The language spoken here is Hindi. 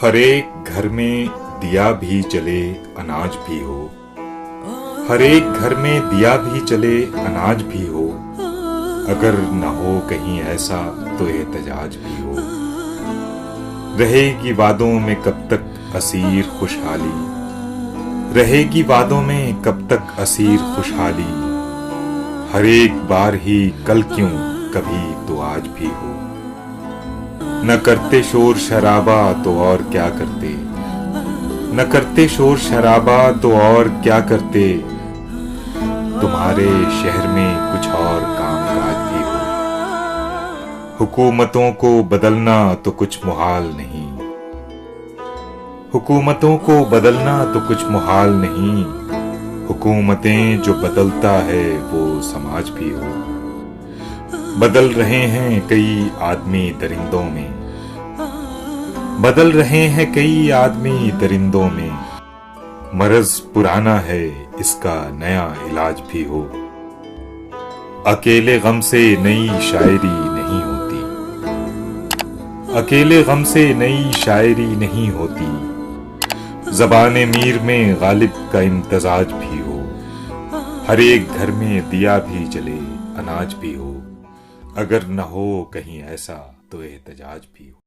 हर एक घर में दिया भी जले अनाज भी हो। हर एक घर में दिया भी जले अनाज भी हो। अगर न हो कहीं ऐसा तो एहतजाज भी हो। रहेगी वादों में कब तक असीर खुशहाली। रहेगी वादों में कब तक असीर खुशहाली। हर एक बार ही कल क्यों कभी तो आज भी हो। न करते शोर शराबा तो और क्या करते। न करते शोर शराबा तो और क्या करते। तुम्हारे शहर में कुछ और कामकाज भी हो। हुकूमतों को बदलना तो कुछ मुहाल नहीं। हुकूमतों को बदलना तो कुछ मुहाल नहीं। हुकूमतें जो बदलता है वो समाज भी हो। बदल रहे हैं कई आदमी दरिंदों में। बदल रहे हैं कई आदमी दरिंदों में। मरज पुराना है इसका नया इलाज भी हो। अकेले गम से नई शायरी नहीं होती। अकेले गम से नई शायरी नहीं होती। ज़बाने मीर में गालिब का इम्तजाज भी हो। हर एक घर में दिया भी जले अनाज भी हो। अगर न हो कहीं ऐसा तो एहतजाज भी हो।